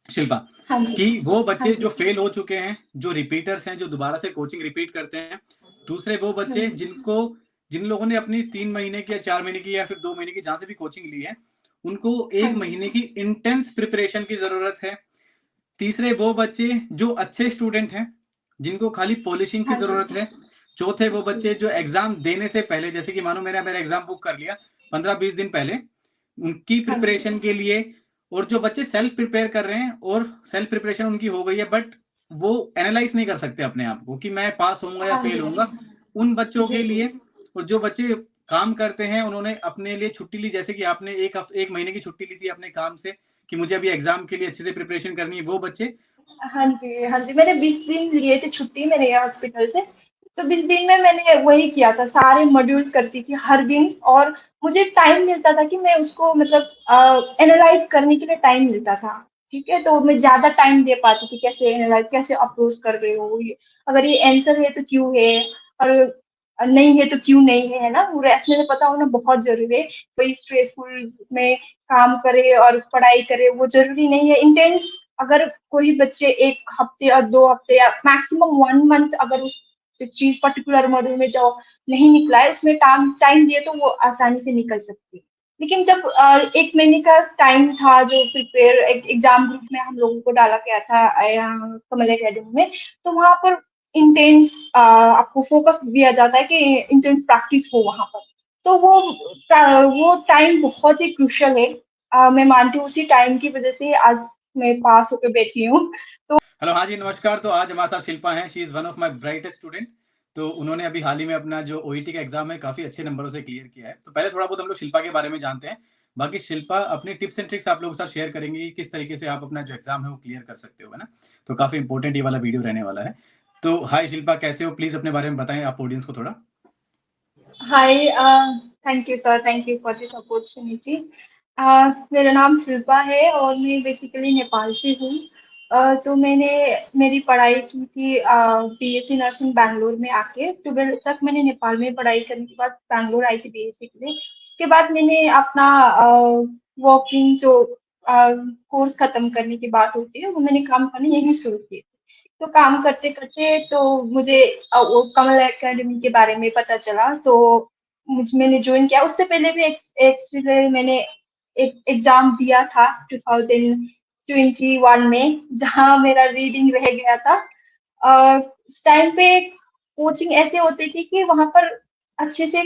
शिल्पा, हाँ जी। कि वो हाँ बच्चे जी। जो फेल हो चुके हैं, जो रिपीटर्स हैं, जो दोबारा से कोचिंग रिपीट करते हैं, दूसरे वो हाँ बच्चे जी। जिन लोगों ने अपनी 3 महीने की या 4 महीने की या फिर 2 महीने की जहाँ से भी कोचिंग ली है, उनको हाँ 1 जी। महीने की इंटेंस प्रिपरेशन की ज़रूरत है। तीसरे वो बच्चे जो अच्छे स्टूडेंट हैं, जिनको खाली पॉलिशिंग की हाँ जी। ज़रूरत है। चौथे वो जी। बच्चे जो एग्ज़ाम देने से पहले, जैसे कि मानो मैंने मेरा एग्ज़ाम बुक कर लिया 15-20 दिन पहले, उनकी हाँ जी। प्रिपरेशन के लिए। और जो बच्चे सेल्फ प्रिपेयर कर रहे हैं और सेल्फ प्रिपरेशन उनकी हो गई है, बट वो एनालाइज़ नहीं कर सकते अपने आप को कि मैं पास होऊँगा या हाँ फेल जी। होऊँगा, उन बच्चों जी, के जी। लिए। और जो बच्चे काम करते हैं, उन्होंने अपने लिए छुट्टी ली, जैसे कि आपने 1 महीने की छुट्टी ली थी अपने काम से कि मुझे अभी एग्ज़ाम के लिए अच्छे से प्रिपरेशन करनी है, वो बच्चे। हाँ जी, हाँ जी। मैंने 20 दिन लिए थे छुट्टी मेरे हॉस्पिटल से। तो 20 दिन में मैंने वही किया था, सारे मॉड्यूल करती थी हर दिन और मुझे टाइम मिलता था कि मैं उसको मतलब एनालाइज़ करने के लिए टाइम मिलता था। ठीक है? तो मैं ज़्यादा टाइम दे पाती थी कैसे एनालाइज़ कैसे अप्रोच कर रहे हो ये, अगर ये आंसर है तो क्यों है और नहीं है तो क्यों नहीं है, है ना? वो रैशनल पता होना बहुत ज़रूरी है। कोई स्ट्रेसफुल में काम करे और पढ़ाई करे वो ज़रूरी नहीं है। इंटेंस अगर कोई बच्चे 1 हफ्ते या 2 हफ्ते या मैक्सिमम 1 मंथ अगर उस चीज़ पर्टिकुलर मॉड्यूल में जो नहीं निकला है, उसमें टाइम दिए तो वो आसानी से निकल सकती है। लेकिन जब 1 महीने का टाइम था जो प्रिपेयर एग्ज़ाम ग्रुप में हम लोगों को डाला गया था कमल अकेडमी में, तो वहाँ पर इंटेंस आपको फ़ोकस दिया जाता है कि इंटेंस प्रैक्टिस हो वहाँ पर। तो वो टाइम बहुत ही क्रूशियल है। मैं मानती हूँ उसी टाइम की वज़ह से आज मैं पास होके बैठी हूँ। तो हेलो, हाँ जी, नमस्कार। तो आज हमारे साथ शिल्पा हैं, she is one of my brightest student. तो उन्होंने अभी हाल ही में अपना जो ओईटी का एग्ज़ाम है, काफ़ी अच्छे नंबरों से क्लियर किया है। तो पहले थोड़ा बहुत हम लोग शिल्पा के बारे में जानते हैं। बाकी शिल्पा अपनी टिप्स एंड ट्रिक्स आप लोगों के साथ शेयर करेंगी कि किस तरीके से आप अपना जो एग्ज़ाम है, वो क्लियर कर सकते हो, है ना? तो काफ़ी इंपॉर्टेंट ये वाला वीडियो रहने वाला है। तो हाय शिल्पा, कैसे हो? प्लीज़ अपने बारे में बताएँ आप ऑडियंस को थोड़ा। Hi thank you sir, thank you for this opportunity. मेरा नाम शिल्पा है और मैं बेसिकली नेपाल से हूँ। तो मैंने मेरी पढ़ाई की थी बीएससी नर्सिंग बैंगलोर में आके 12 तक मैंने नेपाल में पढ़ाई करने के बाद बैंगलोर आई थी बीएससी के लिए। उसके बाद मैंने अपना वर्किंग जो कोर्स खत्म करने की बात होती है वो मैंने काम करना यहीं शुरू किया। तो काम करते-करते तो मुझे वो कमल अकेडमी के बारे में पता चला, तो मैंने जॉइन किया। उससे पहले भी एक्चुअली मैंने एक एग्ज़ाम दिया था 2021 में, जहाँ मेरा रीडिंग रह गया था। उस टाइम पे कोचिंग ऐसे होती थी कि वहाँ पर अच्छे से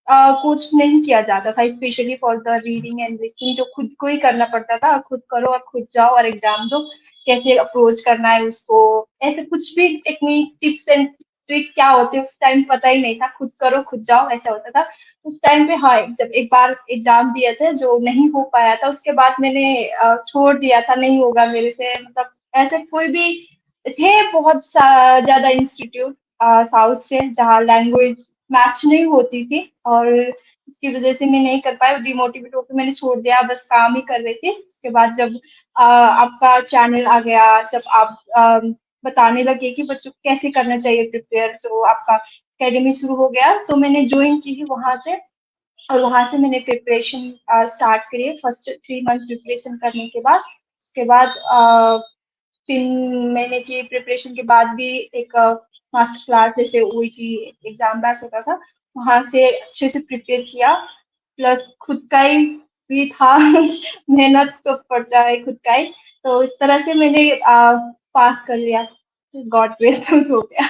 कुछ नहीं किया जाता था specially for the reading and listening जो खुद को ही करना पड़ता था, खुद करो और खुद जाओ और एग्ज़ाम दो। कैसे अप्रोच करना है उसको, ऐसे कुछ भी टेक्निक, टिप्स एंड ट्रिक क्या होते हैं उस टाइम पता ही नहीं था, खुद करो, खुद जाओ ऐसा होता था। उस टाइम पे हाँ, जब एक बार एग्ज़ाम दिए थे जो नहीं हो पाया था, उसके बाद मैंने छोड़ दिया था, नहीं होगा मेरे से मतलब ऐसे कोई भी थे बहुत ज़्यादा इंस्टीट्यूट साउथ से जहाँ लैंग्वेज मैच नहीं होती थी और इसकी वजह से मैं नहीं कर पाई, डिमोटिवेट होकर मैंने छोड़ दिया, बस काम ही कर रही थी। उसके बाद जब आपका चैनल आ गया, जब आप बताने लगे कि बच्चों को कैसे करना चाहिए प्रिपेयर, तो आपका अकेडमी शुरू हो गया, तो मैंने जॉइन की थी वहाँ से और वहाँ से मैंने प्रिपरेशन स्टार्ट करी है। फर्स्ट 3 मंथ प्रिपरेशन करने के बाद, उसके बाद 3 महीने की प्रिपरेशन के बाद भी एक मास्टर क्लास जैसे ओईटी एग्ज़ाम बैच होता था, वहाँ से अच्छे से प्रिपेयर किया, प्लस खुद का ही भी था मेहनत तो पड़ता है खुद का ही, तो इस तरह से मैंने पास कर लिया, गॉड ग्रेस हो गया।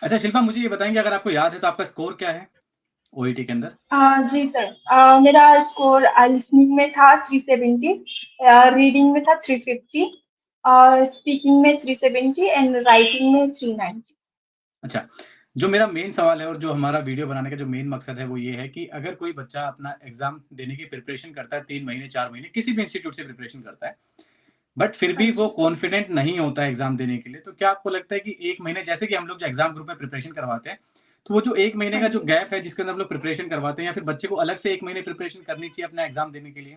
अच्छा शिल्पा, मुझे ये बताएँगे, अगर आपको याद है, तो आपका स्कोर क्या है ओईटी के अंदर? जी सर, मेरा स्कोर लिसनिंग में था 370, रीडिंग में था 350, स्पीकिंग में 370 एंड राइटिंग में 390। अच्छा, जो मेरा मेन सवाल है और जो हमारा वीडियो बनाने का जो मेन मकसद है, वो ये है कि अगर कोई बच्चा अपना एग्ज़ाम देने की प्रिपरेशन करता है 3 महीने, 4 महीने, किसी भी इंस्टीट्यूट से प्रिपरेशन करता है, बट फिर हाँ भी वो जी। कॉन्फिडेंट नहीं होता है एग्ज़ाम देने के लिए, तो क्या आपको लगता है कि 1 महीने, जैसे कि हम लोग जो एग्ज़ाम ग्रुप में प्रिपरेशन करवाते हैं, तो वो जो 1 महीने हाँ का जो जी। गैप है, जिसके अंदर हम लोग प्रिपरेशन करवाते हैं, या फिर बच्चे को अलग से 1 महीने प्रिपरेशन करनी चाहिए अपना एग्ज़ाम देने के लिए?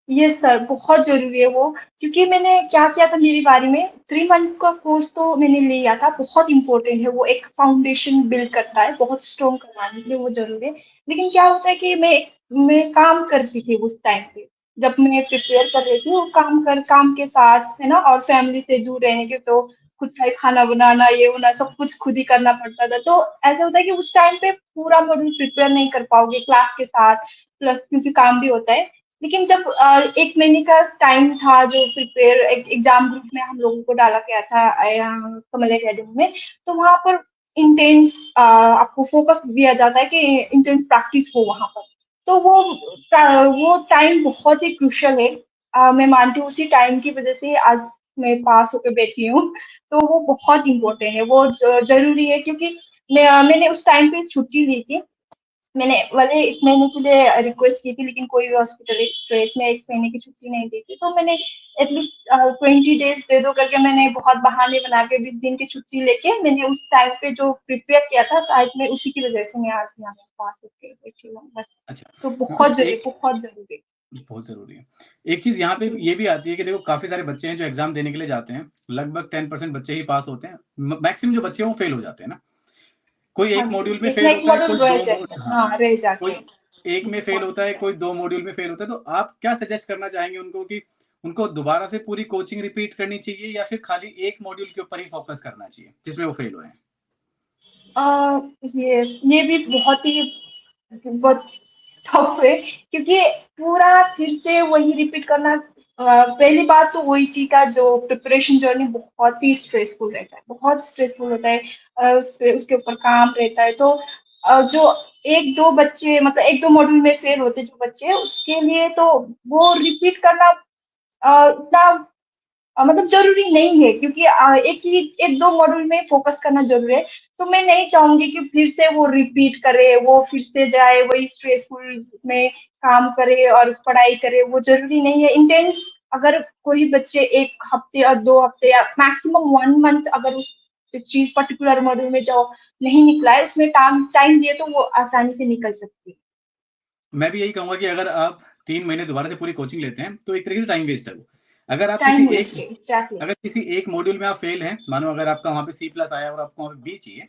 यस सर, बहुत ज़रूरी है वो, क्योंकि मैंने क्या किया था मेरी बारी में 3 मंथ का कोर्स तो मैंने लिया था, बहुत इम्पोर्टेंट है, वो एक फाउंडेशन बिल्ड करता है, बहुत स्ट्रॉन्ग करवाने के लिए वो ज़रूरी है। लेकिन क्या होता है कि मैं काम करती थी उस टाइम पे, जब मैं प्रिपेयर कर रही थी वो काम के साथ है ना, और फैमिली से दूर रहने के, तो खुद का ही खाना बनाना, ये होना, सब कुछ खुद ही करना पड़ता था। तो ऐसा होता है कि उस टाइम पे पूरा मॉड्यूल प्रिपेयर नहीं कर पाओगे क्लास के साथ, प्लस क्योंकि काम भी होता है। लेकिन जब 1 महीने का टाइम था जो प्रिपेयर एग्जाम ग्रुप में हम लोगों को डाला गया था कमल एकेडमी में, तो वहाँ पर इंटेंस आपको फोकस दिया जाता है कि इंटेंस प्रैक्टिस हो वहाँ पर। तो वो टाइम बहुत ही क्रूशियल है। मैं मानती हूँ उसी टाइम की वजह से आज मैं पास होकर बैठी हूँ। तो वो बहुत इम्पोर्टेंट है, वो जरूरी है, क्योंकि मैंने उस टाइम पे छुट्टी ली थी। मैंने भले 1 महीने के लिए रिक्वेस्ट की थी, लेकिन कोई भी हॉस्पिटल स्ट्रेस में 1 महीने की छुट्टी नहीं दी थी। तो मैंने एटलीस्ट 20 डेज दे दो करके मैंने बहुत बहाने बना के 20 दिन की छुट्टी लेके मैंने उस टाइम पे जो प्रिपेयर किया था शायद में, उसी की वजह से मैं आज यहाँ पे पास होके बैठी हूँ बस। अच्छा, तो तो एक बहुत जरूरी। बहुत ज़रूरी है। एक चीज़ यहाँ पे जी। ये भी आती है कि देखो काफ़ी सारे बच्चे हैं जो एग्ज़ाम देने के लिए जाते हैं, लगभग 10% बच्चे ही पास होते हैं। मैक्सिमम जो बच्चे हैं वो फेल हो जाते हैं ना। कोई हाँ एक जी, मॉड्यूल में एक ना फेल एक होता है, मॉडल कोई रह 2 जाते हैं, हाँ रह जाते कोई हैं। 1 में फेल बहुत। होता है, कोई 2 मॉड्यूल में फेल होता है। तो आप क्या सजेस्ट करना चाहेंगे उनको कि उनको दोबारा से पूरी कोचिंग रिपीट करनी चाहिए या फिर खाली एक मॉड्यूल के ऊपर ही फ़ोकस करना चाहिए, जिसमें वो फेल हुए हैं? अ, ये भी बहुत टफ है, क्योंकि पूरा फिर से वही रिपीट करना। पहली बात तो ओईटी का जो प्रिपरेशन जर्नी बहुत ही स्ट्रेसफुल रहता है, बहुत स्ट्रेसफुल होता है। उसके ऊपर काम रहता है। तो जो 1-2 बच्चे, मतलब 1-2 मॉड्यूल में फेल होते जो बच्चे, उसके लिए तो वो रिपीट करना उतना मतलब ज़रूरी नहीं है, क्योंकि एक ही 1-2 मॉड्यूल में फ़ोकस करना ज़रूरी है। तो मैं नहीं चाहूँगी कि फिर से वो रिपीट करे, वो फिर से जाए, वही स्ट्रेसफुल में काम करे और पढ़ाई करे, वो ज़रूरी नहीं है। इंटेंस अगर कोई बच्चे 1 हफ्ते या 2 हफ्ते या मैक्सिमम 1 मंथ अगर उस चीज़ पर्टिकुलर मॉड्यूल में जो नहीं निकला है, उसमें टाइम दिए तो वो आसानी से निकल सकती है। मैं भी यही कहूँगा कि अगर आप 3 महीने दोबारा से पूरी कोचिंग लेते हैं, तो एक तरीके से टाइम वेस्ट है वो। अगर आप किसी टाइम एक वेस्ट है, एग्ज़ैक्टली। अगर किसी एक मॉड्यूल में आप फेल हैं, मानो अगर आपका वहाँ पे सी प्लस आया और आपको वहाँ पे बी चाहिए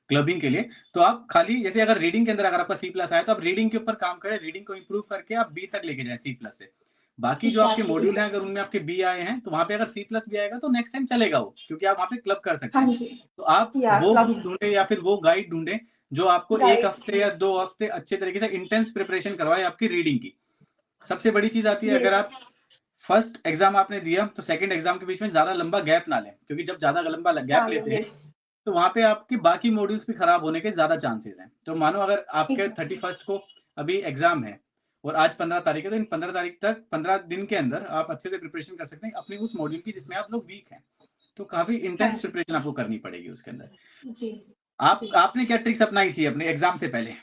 क्लबिंग के लिए, तो आप खाली जैसे अगर रीडिंग के अंदर अगर आपका सी प्लस आया, तो आप रीडिंग के ऊपर काम करें, रीडिंग को इम्प्रूव करके आप बी तक लेके जाएँ सी प्लस से। बाकी जो आपके एग्ज़ैक्टली, मॉड्यूल हैं, अगर एग्ज़ैक्टली। उनमें आपके बी आए हैं, तो वहाँ पे अगर सी प्लस भी आएगा, तो नेक्स्ट टाइम चलेगा वो, क्योंकि आप वहाँ पे क्लब कर सकते हाँ हैं। जी, तो आप या वो क्लब ग्रुप ढूँढें या फिर वो गाइड ढूँढें, जो आपको 1 राइट, हफ्ते या 2 हफ्ते अच्छे तरीके से इंटेंस प्रिपरेशन करवाए आपकी रीडिंग की। सबसे बड़ी चीज़ आती है, अगर यस। आप फर्स्ट एग्ज़ाम आपने दिया, तो सेकंड एग्ज़ाम के बीच में ज़्यादा लंबा गैप ना लें, क्योंकि जब ज़्यादा लंबा गैप हाँ, लेते हैं, यस। तो वहाँ पे आपके बाकी मॉड्यूल्स भी खराब होने के ज़्यादा चांसेज़ हैं। तो मानो अगर आपके एग्ज़ैक्टली। 31st को अभी एग्ज़ाम है और आज 15 तारीख है, तो इन 15 तारीख तक 15 दिन के अंदर आप अच्छे से प्रिपरेशन कर सकते हैं अपनी उस मॉड्यूल की जिसमें आप लोग वीक हैं। तो काफ़ी हाँ इंटेंस जी। प्रिपरेशन आपको करनी पड़ेगी उसके अंदर। जी, जी। आपने क्या ट्रिक्स अपनाई थी अपने एग्ज़ाम से पहले,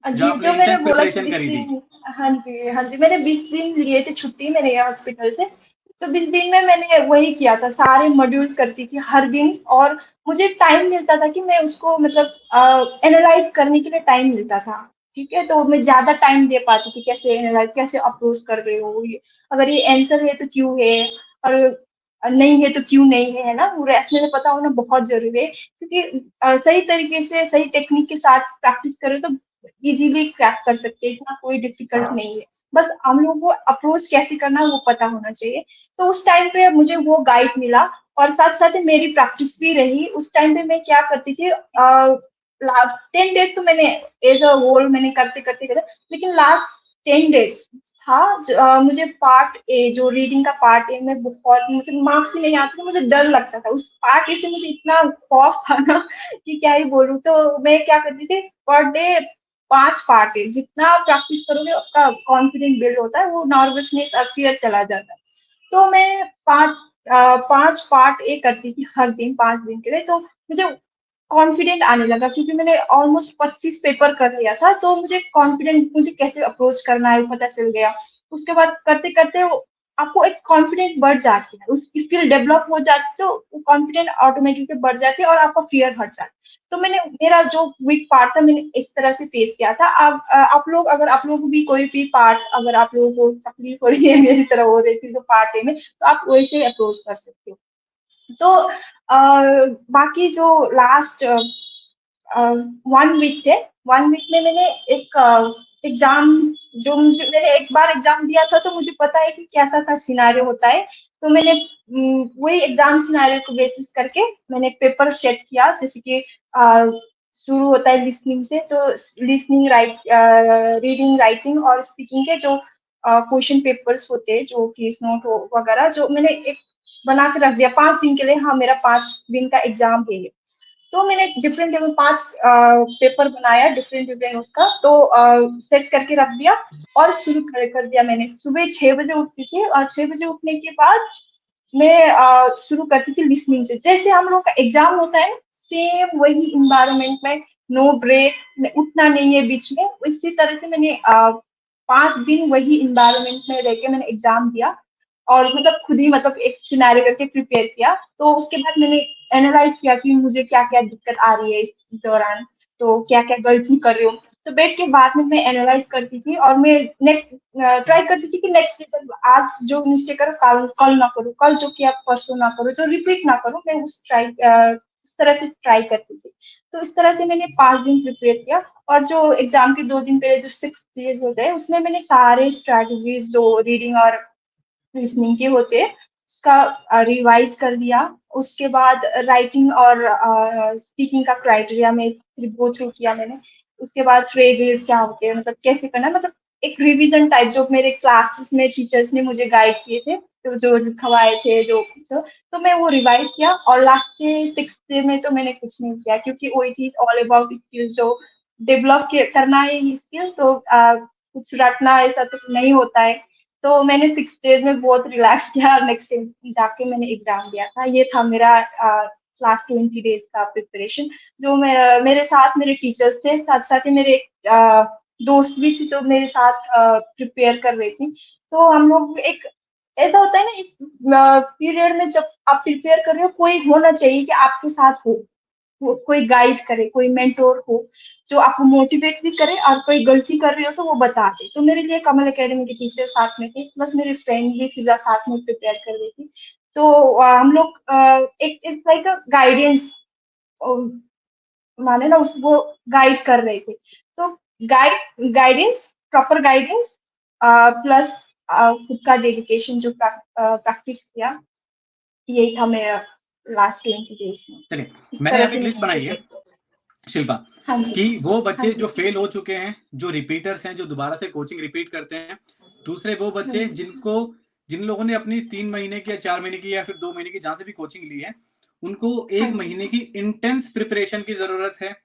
जो जी, आपने जो मैंने इंटेंस बोला कि प्रिपरेशन 20 करी थी? दिन। हाँ जी, हाँ जी, मैंने 20 दिन लिए थे छुट्टी मेरे यहाँ हॉस्पिटल से। तो 20 दिन में मैंने वही किया था, सारे मॉड्यूल करती थी हर दिन, और मुझे टाइम मिलता था कि मैं उसको मतलब एनालाइज़ करने के लिए टाइम मिलता था। ठीक है? तो मैं ज़्यादा टाइम दे पाती थी, कैसे एनालाइज़, कैसे अप्रोच कर रहे हो ये, अगर ये आंसर है तो क्यों है, और नहीं है तो क्यों नहीं है, है ना? पूरा ऐसे पता होना बहुत ज़रूरी है, क्योंकि सही तरीके से, सही टेक्निक के साथ प्रैक्टिस करें तो इजीली क्रैक कर सकते हैं, इतना कोई डिफिकल्ट नहीं है। बस हम लोगों को अप्रोच कैसे करना है वो पता होना चाहिए। तो उस टाइम पे मुझे वो गाइड मिला, और साथ-साथ मेरी प्रैक्टिस भी रही। उस टाइम पे मैं क्या करती थी, 10 डेज़ तो मैंने एज़ अ होल मैंने करते-करते करा, लेकिन लास्ट 10 डेज़ था मुझे पार्ट ए, जो रीडिंग का पार्ट ए में बहुत मुझे मार्क्स ही नहीं आते थे, मुझे डर लगता था। उस पार्ट ए से मुझे इतना खौफ था ना कि क्या ही बोलूँ। तो मैं क्या करती थी, पर डे 5 पार्ट है, जितना आप प्रैक्टिस करोगे आपका कॉन्फिडेंस बिल्ड होता है, वो नर्वसनेस और फ़ियर चला जाता है। तो मैं 5 पार्ट ए करती थी हर दिन 5 दिन के लिए, तो मुझे कॉन्फिडेंट आने लगा, क्योंकि मैंने ऑलमोस्ट 25 पेपर कर लिया था, तो मुझे कैसे अप्रोच करना है पता चल गया। उसके बाद करते-करते वो आपको एक कॉन्फिडेंट बढ़ जाती है, उसकी स्किल डेवलप हो जाती है, तो वो कॉन्फिडेंट ऑटोमेटिकली बढ़ जाती है और आपका फ़ियर हट जाता है। तो मेरा जो वीक पार्ट था मैंने इस तरह से फेस किया था। अगर आप लोग भी कोई भी पार्ट, अगर आप लोगों को तकलीफ हो रही है मेरी तरह हो रही थी जो पार्ट ए में, तो आप वैसे अप्रोच कर सकते हो। तो बाकी जो लास्ट 1 वीक थे, 1 वीक में मैंने एक एग्जाम जो मैंने एक बार एग्जाम दिया था, तो मुझे पता है कि कैसा था सिनारियो होता है। तो मैंने वही एग्जाम सिनारियो को बेसिस करके मैंने पेपर सेट किया, जैसे कि शुरू होता है लिसनिंग से, तो लिसनिंग, रीडिंग, राइटिंग और स्पीकिंग के जो क्वेश्चन पेपर्स होते हैं, जो केस नोट वगैरह, जो मैंने एक बना के रख दिया 5 दिन के लिए। हाँ, मेरा 5 दिन का एग्जाम है ये। तो मैंने डिफरेंट डिफरेंट 5 पेपर बनाया, डिफरेंट डिफरेंट उसका, तो सेट करके रख दिया और शुरू कर दिया। मैंने सुबह 6 बजे उठती थी, और 6 बजे उठने के बाद मैं शुरू करती थी लिसनिंग से। जैसे हम लोग का एग्जाम होता है, सेम वही इन्वायरमेंट में, नो ब्रेक, उठना नहीं है बीच में। इसी तरह से मैंने 5 दिन वही इन्वायरमेंट में रह के मैंने एग्जाम दिया, और मतलब खुद ही मतलब एक सिनेरियो करके प्रिपेयर किया। तो उसके बाद मैंने एनालाइज किया कि मुझे क्या क्या दिक्कत आ रही है इस दौरान, तो क्या क्या गलती कर रही हूँ। तो बैठ के बाद में मैं एनालाइज करती थी, और मैं नेक्स्ट ट्राई करती थी कि नेक्स्ट डे, जब आज जो मिस्टेक करो, कल कल ना करो, कल जो किया परसों ना करो, जो रिपीट ना करो। मैं उस तरह से ट्राई करती थी। तो इस तरह से मैंने 5 दिन प्रिपेयर किया। और जो एग्जाम के 2 दिन पहले जो 6 डेज होते हैं, उसमें मैंने सारे स्ट्रैटेजीज जो रीडिंग और रीजनिंग के होते हैं, उसका रिवाइज कर लिया। उसके बाद राइटिंग और स्पीकिंग का क्राइटेरिया में गो थ्रू किया मैंने। उसके बाद फ्रेजेस क्या होते हैं, मतलब कैसे करना, मतलब एक रिवीजन टाइप, जो मेरे क्लासेस में टीचर्स ने मुझे गाइड किए थे, तो जो लिखवाए थे तो मैं वो रिवाइज किया। और लास्ट डे 6th डे में तो मैंने कुछ नहीं किया, क्योंकि OET is all about skill, जो डेवलप करना है ये स्किल। तो कुछ रटना ऐसा तो नहीं होता है। तो मैंने 6 डेज में बहुत रिलैक्स किया, और नेक्स्ट डे जाके मैंने एग्जाम दिया था। ये था मेरा लास्ट 20 डेज का प्रिपरेशन। जो मेरे साथ मेरे टीचर्स थे, साथ साथ ही मेरे दोस्त भी थे जो मेरे साथ प्रिपेयर कर रही थी। तो हम लोग एक, ऐसा होता है ना इस पीरियड में, जब आप प्रिपेयर कर रहे हो, कोई होना चाहिए कि आपके साथ हो, कोई गाइड करे, कोई मेंटोर हो, जो आपको मोटिवेट भी करे, और कोई गलती कर रही हो तो वो बता दे। तो मेरे लिए कमल एकेडमी के टीचर साथ में थे, प्लस मेरी फ्रेंड भी थी जो साथ में प्रिपेयर कर रही थी। तो हम लोग एक एक लाइक गाइडेंस माने ना, उसको गाइड कर रहे थे। तो गाइडेंस, प्रॉपर गाइडेंस, प्लस खुद का डेडिकेशन, जो प्रैक्टिस किया, यही था मेरा लास्ट 20 डेज में। चलिए, इस मैंने तरह यहाँ पे से एक लिस्ट मैंने बनाई है प्रिपेयर किया। शिल्पा, हाँ जी। कि वो हाँ बच्चे जी। जो फेल हो चुके हैं, जो रिपीटर्स हैं, जो दोबारा से कोचिंग रिपीट करते हैं, दूसरे वो हाँ बच्चे जी। जिन लोगों ने अपनी 3 महीने की या 4 महीने की या फिर 2 महीने की जहां से भी कोचिंग ली है, उनको हाँ एक जी। महीने की इंटेंस प्रिपरेशन की जरूरत है।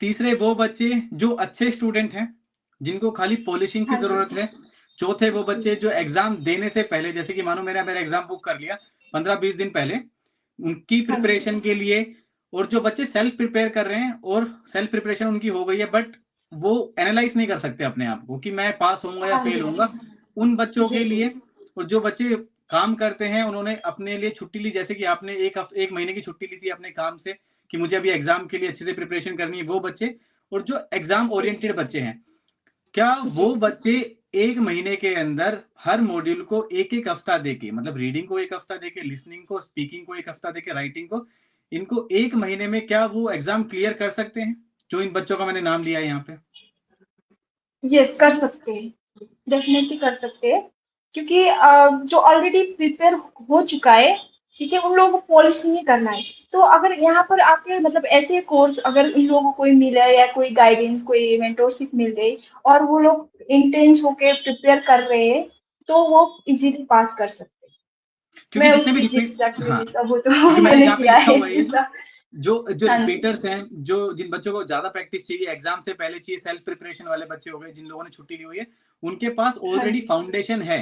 तीसरे वो बच्चे जो अच्छे स्टूडेंट हैं, जिनको खाली पॉलिशिंग की हाँ जी। जरूरत है। चौथे वो बच्चे जो एग्जाम देने से पहले, जैसे कि मानो मेरा मेरा एग्जाम बुक कर लिया 15-20 दिन पहले, उनकी हाँ जी। प्रिपरेशन के लिए। और जो बच्चे सेल्फ प्रिपेयर कर रहे हैं और सेल्फ प्रिपरेशन उनकी हो गई है, बट वो एनालाइज नहीं कर सकते अपने आप को कि मैं पास होऊंगा या हाँ फेल जी। होऊंगा, उन बच्चों जी, के जी। लिए। और जो बच्चे काम करते हैं, उन्होंने अपने लिए छुट्टी ली, जैसे कि आपने एक महीने की छुट्टी ली थी अपने काम से कि मुझे अभी एग्जाम के लिए अच्छे से प्रिपरेशन करनी है, वो बच्चे। और जो एग्जाम जी, ओरिएंटेड बच्चे हैं, क्या जी। वो बच्चे एक महीने के अंदर हर मॉड्यूल को एक एक हफ्ता देके, मतलब रीडिंग को एक हफ्ता देके, लिसनिंग को, स्पीकिंग को एक हफ्ता देके, राइटिंग को, इनको एक महीने में क्या वो एग्जाम क्लियर कर सकते हैं, जो इन बच्चों का मैंने नाम लिया है यहाँ पे? यस, कर सकते हैं। डेफिनेटली कर सकते हैं, क्योंकि जो ऑलरेडी प्रिपेयर हो चुका है, ठीक है, उन लोगों को पॉलिश नहीं करना है। तो अगर यहाँ पर आके मतलब ऐसे कोर्स अगर इन लोगों को कोई मिले, या कोई गाइडेंस, कोई मेंटोरशिप मिल गई, और वो लोग इंटेंस होके प्रिपेयर कर रहे हैं, तो वो इजीली पास कर सकते हैं। क्योंकि मैं जितने भी उसकी जिद रिपीट, तक हाँ, नहीं था, वो तो क्योंकि मैंने मैंने यहाँ पे किया लिखा है हुआ है ये ऐसा। जो हाँ जी। रिपीटर्स हैं, जो जिन बच्चों को ज्यादा प्रैक्टिस चाहिए, एग्जाम से पहले चाहिए, सेल्फ प्रिपरेशन वाले बच्चे हो गए, जिन लोगों ने छुट्टी ली हुई है, उनके पास हाँ ऑलरेडी जी। फाउंडेशन है।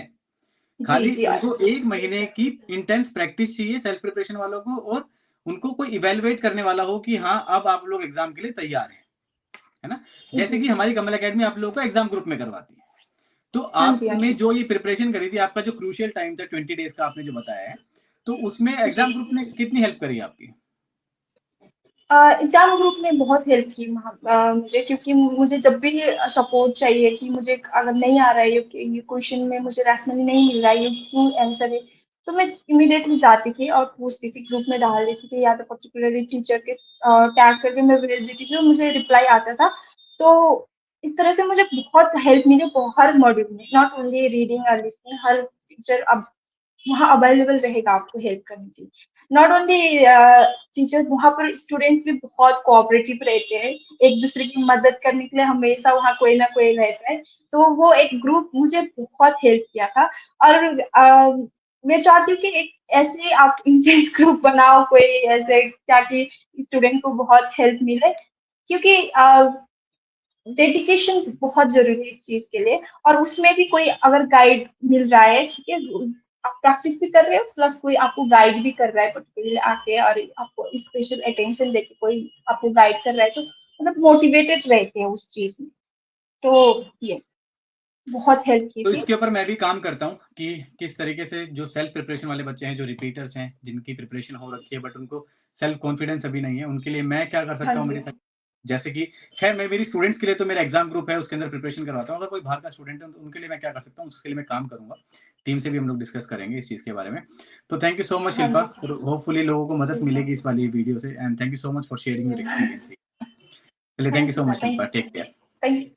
जी, खाली जी। उनको एक महीने की इंटेंस प्रैक्टिस चाहिए सेल्फ प्रिपरेशन वालों को, और उनको कोई इवेलुएट करने वाला हो कि हाँ अब आप लोग एग्जाम के लिए तैयार हैं, है ना? जैसे जी। कि हमारी कमल एकेडमी आप लोगों को एग्जाम ग्रुप में करवाती है। तो हाँ जी। हाँ आपने जी। जो ये प्रिपरेशन करी थी, आपका जो क्रूशियल टाइम था 20 डेज का आपने जो बताया है, तो उसमें जी। एग्जाम ग्रुप ने कितनी हेल्प करी आपकी? एग्जाम ग्रुप ने बहुत हेल्प की मुझे, क्योंकि मुझे जब भी सपोर्ट चाहिए कि मुझे अगर नहीं आ रहा है ये क्वेश्चन में, मुझे रैशनली नहीं मिल रहा है, ये क्यों आंसर है, तो मैं इमीडिएटली जाती थी और पूछती थी, ग्रुप में डाल देती थी, या तो पर्टिकुलरली टीचर के टैग करके मैं भेज देती थी, और मुझे रिप्लाई आता था। तो इस तरह से मुझे बहुत हेल्प मिली हर मॉड्यूल में, नॉट ओनली रीडिंग और लिसनिंग, हर टीचर अब वहाँ अवेलेबल रहेगा आपको हेल्प करने के लिए। नॉट ओनली टीचर, वहाँ पर स्टूडेंट्स भी बहुत कोऑपरेटिव रहते हैं, एक दूसरे की मदद करने के लिए हमेशा वहाँ कोई ना कोई रहता है। तो वो एक ग्रुप मुझे बहुत हेल्प किया था। और मैं चाहती हूँ कि एक ऐसे आप इंटेंस ग्रुप बनाओ कोई ऐसे, ताकि स्टूडेंट को बहुत हेल्प मिले, क्योंकि डेडिकेशन बहुत जरूरी है इस चीज के लिए। और उसमें भी कोई अगर गाइड मिल रहा है, ठीक है, आप प्रैक्टिस भी कर रहे हो प्लस कोई आपको गाइड भी कर रहा है पर्टिकुलरली आके, और आपको स्पेशल अटेंशन देके कोई आपको गाइड कर रहा है, तो मतलब मोटिवेटेड रहते हैं उस चीज में। तो यस, बहुत हेल्प की तो थी। इसके ऊपर मैं भी काम करता हूँ कि किस तरीके से जो सेल्फ प्रिपरेशन वाले बच्चे हैं, जो रिपीटर्स हैं, जिनकी प्रिपरेशन हो रखी है बट उनको सेल्फ कॉन्फिडेंस अभी नहीं है, उनके लिए मैं क्या कर हाँ सकता हूँ जी। मेरी जैसे कि खैर मैं मेरी स्टूडेंट्स के लिए तो मेरा एग्जाम ग्रुप है, उसके अंदर प्रिपरेशन करवाता हूँ। अगर कोई बाहर का स्टूडेंट है तो उनके लिए मैं क्या कर सकता हूँ, उसके लिए मैं काम करूंगा। टीम से भी हम लोग डिस्कस करेंगे इस चीज के बारे में। तो थैंक यू सो मच हाँ शिल्पा, जी सर। होपफुली लोगों को मदद मिलेगी वेलकम। इस वाली वीडियो से, and thank you so much for sharing your experience. चलिए, thank thank you you so sir, much thank Shilpa, you take sir, care. Thank you.